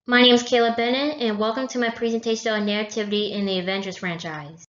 My name is Kayla Bennett, and welcome to my presentation on narrativity in the Avengers franchise.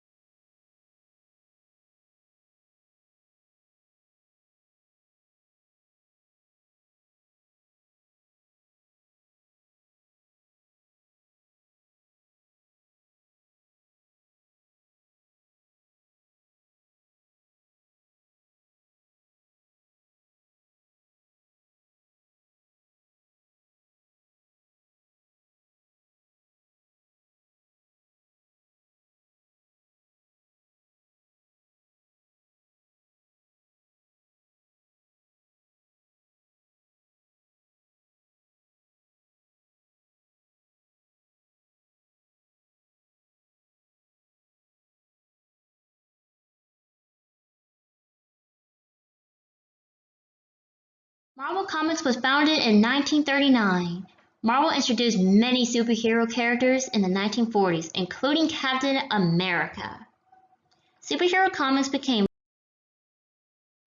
Marvel Comics was founded in 1939. Marvel introduced many superhero characters in the 1940s, including Captain America. Superhero comics became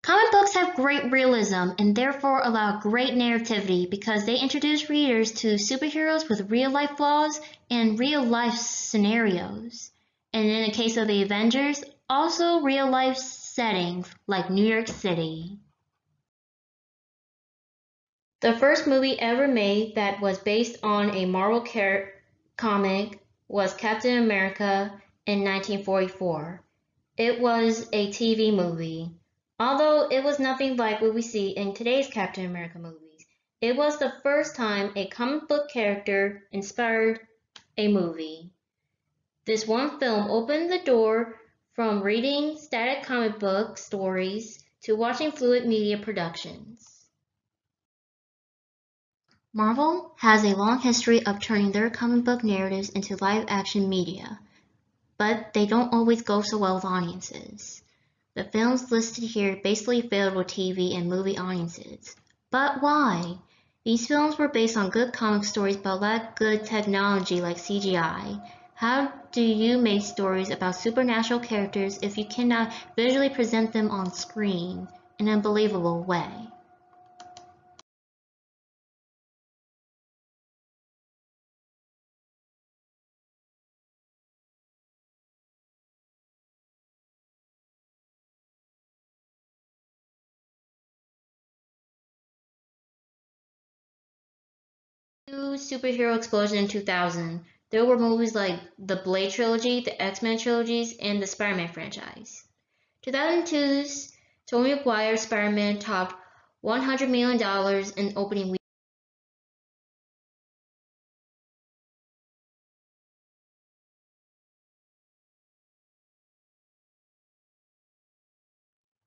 Comic books have great realism and therefore allow great narrativity because they introduce readers to superheroes with real-life flaws and real-life scenarios. And in the case of the Avengers, also real-life settings like New York City. The first movie ever made that was based on a Marvel comic was Captain America in 1944. It was a TV movie. Although it was nothing like what we see in today's Captain America movies, it was the first time a comic book character inspired a movie. This one film opened the door from reading static comic book stories to watching fluid media productions. Marvel has a long history of turning their comic book narratives into live-action media, but they don't always go so well with audiences. The films listed here basically failed with TV and movie audiences. But why? These films were based on good comic stories but lacked good technology like CGI. How do you make stories about supernatural characters if you cannot visually present them on screen in an unbelievable way? Two superhero explosion in 2000. There were movies like the Blade trilogy, the X-Men trilogies, and the Spider-Man franchise. 2002's Tobey Maguire's Spider-Man topped $100 million in opening week.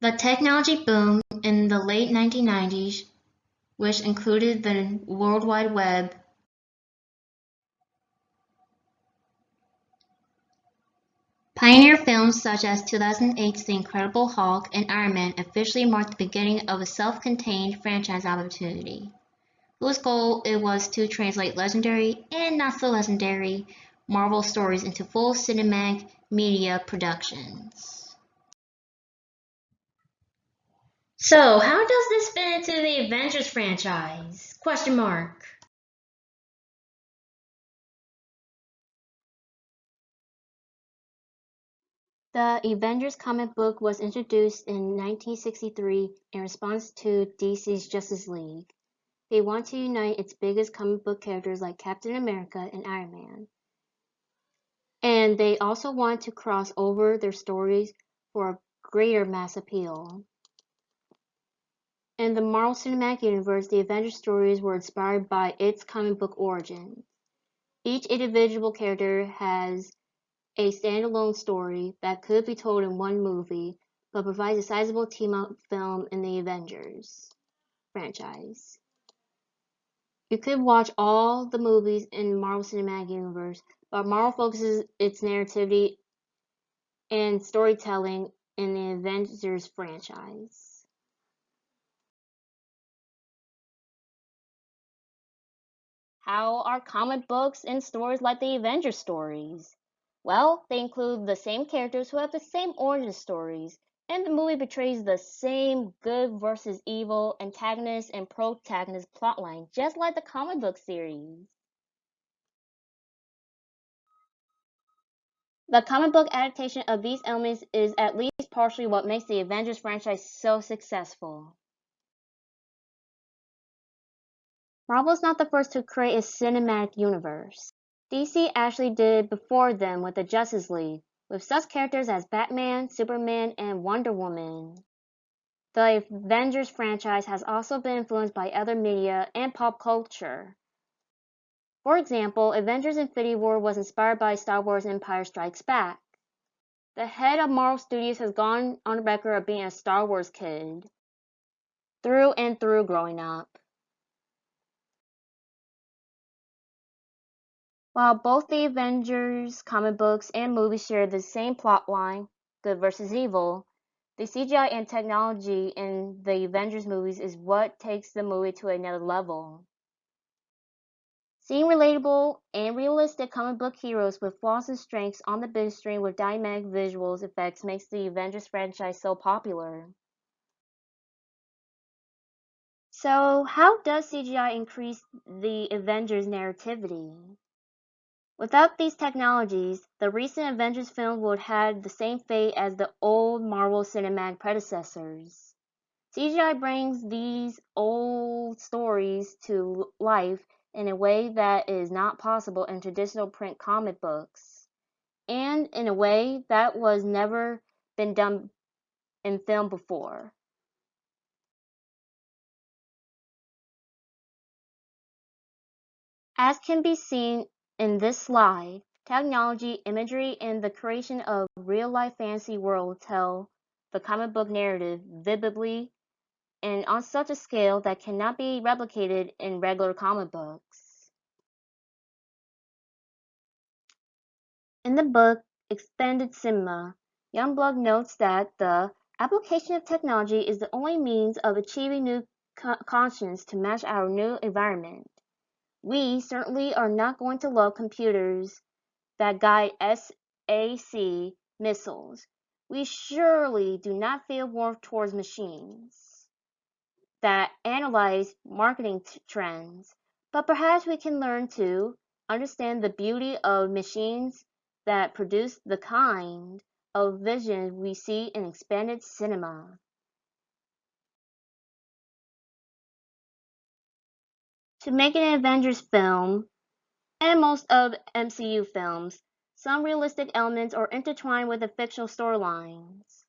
The technology boom in the late 1990s, which included the World Wide Web, pioneer films such as 2008's The Incredible Hulk and Iron Man officially marked the beginning of a self-contained franchise opportunity, whose goal it was to translate legendary and not so legendary Marvel stories into full cinematic media productions. So, how does this fit into the Avengers franchise? Question mark. The Avengers comic book was introduced in 1963 in response to DC's Justice League. They want to unite its biggest comic book characters like Captain America and Iron Man. And they also want to cross over their stories for a greater mass appeal. In the Marvel Cinematic Universe, the Avengers stories were inspired by its comic book origins. Each individual character has a standalone story that could be told in one movie, but provides a sizable team-up film in the Avengers franchise. You could watch all the movies in Marvel Cinematic Universe, but Marvel focuses its narrativity and storytelling in the Avengers franchise. How are comic books and stories like the Avengers stories? Well, they include the same characters who have the same origin stories, and the movie portrays the same good versus evil antagonist and protagonist plotline, just like the comic book series. The comic book adaptation of these elements is at least partially what makes the Avengers franchise so successful. Marvel is not the first to create a cinematic universe. DC actually did before them with the Justice League, with such characters as Batman, Superman, and Wonder Woman. The Avengers franchise has also been influenced by other media and pop culture. For example, Avengers Infinity War was inspired by Star Wars Empire Strikes Back. The head of Marvel Studios has gone on record of being a Star Wars kid, through and through growing up. While both the Avengers comic books and movies share the same plotline, good versus evil, the CGI and technology in the Avengers movies is what takes the movie to another level. Seeing relatable and realistic comic book heroes with flaws and strengths on the big screen with dynamic visuals effects makes the Avengers franchise so popular. So, how does CGI increase the Avengers narrativity? Without these technologies, the recent Avengers films would have the same fate as the old Marvel cinematic predecessors. CGI brings these old stories to life in a way that is not possible in traditional print comic books, and in a way that was never been done in film before. As can be seen in this slide, technology, imagery, and the creation of real-life fantasy worlds tell the comic book narrative vividly and on such a scale that cannot be replicated in regular comic books. In the book Extended Cinema, Youngblood notes that the application of technology is the only means of achieving new conscience to match our new environment. We certainly are not going to love computers that guide SAC missiles. We surely do not feel warmth towards machines that analyze marketing trends, but perhaps we can learn to understand the beauty of machines that produce the kind of vision we see in expanded cinema. To make an Avengers film, and most of MCU films, some realistic elements are intertwined with the fictional storylines.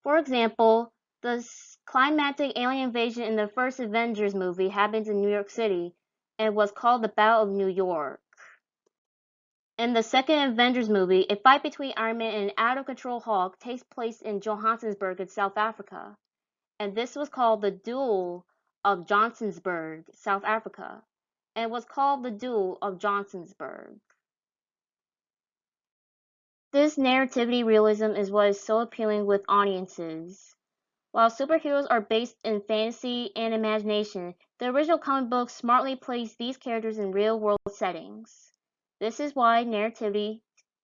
For example, the climactic alien invasion in the first Avengers movie happens in New York City and was called the Battle of New York. In the second Avengers movie, a fight between Iron Man and an out-of-control Hulk takes place in Johannesburg in South Africa, and this was called the Duel of Johnsonsburg, South Africa, and was called the Duel of Johnsonsburg. This narrativity realism is what is so appealing with audiences. While superheroes are based in fantasy and imagination, the original comic books smartly place these characters in real-world settings. This is why narrativity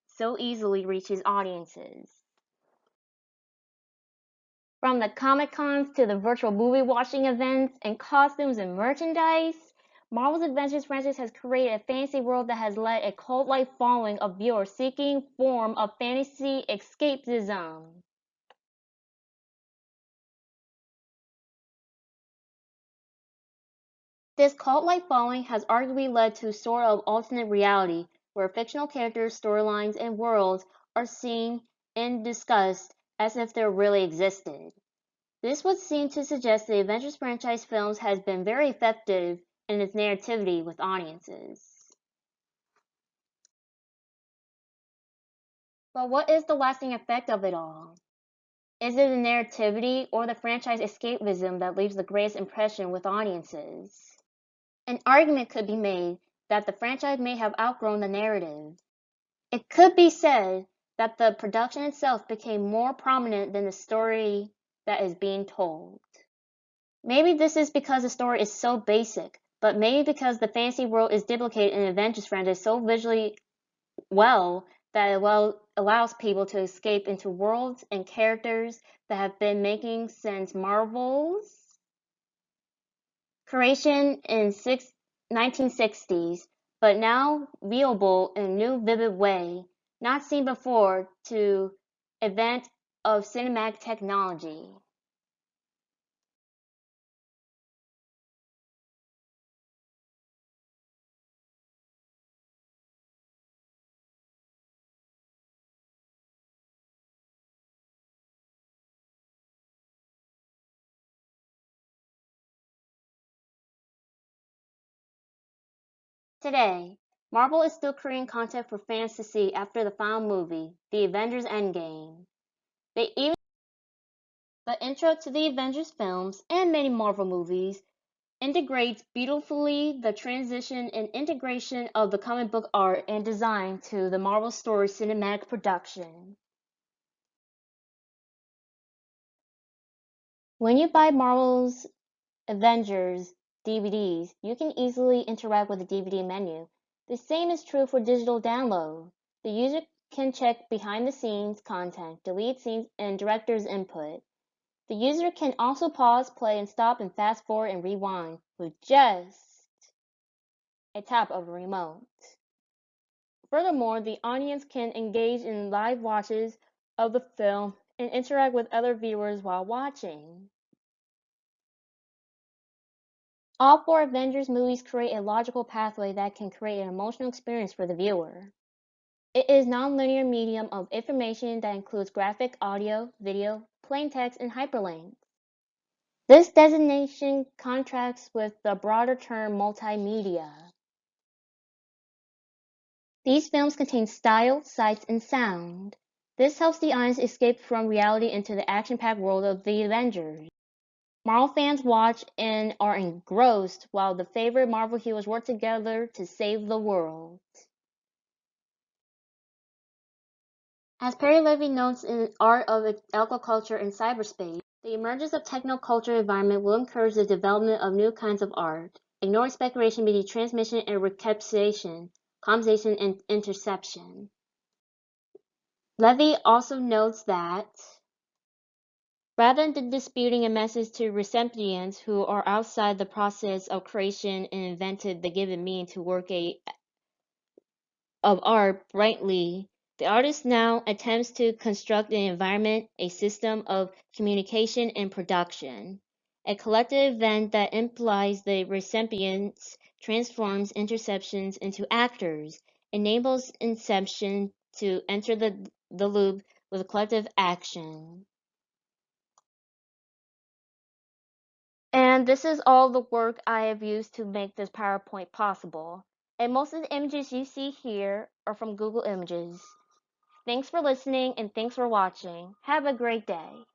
so easily reaches audiences. From the Comic-Cons to the virtual movie-watching events and costumes and merchandise, Marvel's Avengers franchise has created a fantasy world that has led a cult-like following of viewers seeking form of fantasy escapism. This cult-like following has arguably led to a sort of alternate reality, where fictional characters, storylines, and worlds are seen and discussed as if they really existed. This would seem to suggest the Avengers franchise films has been very effective in its narrativity with audiences. But what is the lasting effect of it all? Is it the narrativity or the franchise escapism that leaves the greatest impression with audiences? An argument could be made that the franchise may have outgrown the narrative. It could be said that the production itself became more prominent than the story that is being told. Maybe this is because the story is so basic, but maybe because the fantasy world is duplicated in Avengers franchise so visually well that it allows people to escape into worlds and characters that have been making since Marvel's creation in 1960s, but now viewable in a new vivid way not seen before to advent of cinematic technology. Today, Marvel is still creating content for fans to see after the final movie, The Avengers Endgame. They even the intro to the Avengers films and many Marvel movies integrates beautifully the transition and integration of the comic book art and design to the Marvel story cinematic production. When you buy Marvel's Avengers DVDs, you can easily interact with the DVD menu. The same is true for digital download. The user can check behind the scenes content, delete scenes, and director's input. The user can also pause, play, and stop and fast forward and rewind with just a tap of a remote. Furthermore, the audience can engage in live watches of the film and interact with other viewers while watching. All four Avengers movies create a logical pathway that can create an emotional experience for the viewer. It is a non-linear medium of information that includes graphic, audio, video, plain text, and hyperlinks. This designation contrasts with the broader term multimedia. These films contain style, sights, and sound. This helps the audience escape from reality into the action-packed world of the Avengers. Marvel fans watch and are engrossed while the favorite Marvel heroes work together to save the world. As Perry Levy notes in Art of Agriculture in Cyberspace, the emergence of technoculture environment will encourage the development of new kinds of art, ignoring speculation between transmission and recapitulation, conversation and interception. Levy also notes that rather than disputing a message to recipients who are outside the process of creation and invented the given meaning to work of art brightly, the artist now attempts to construct an environment, a system of communication and production, a collective event that implies the recipients, transforms interceptions into actors, enables inception to enter the loop with collective action. And this is all the work I have used to make this PowerPoint possible. And most of the images you see here are from Google Images. Thanks for listening and thanks for watching. Have a great day.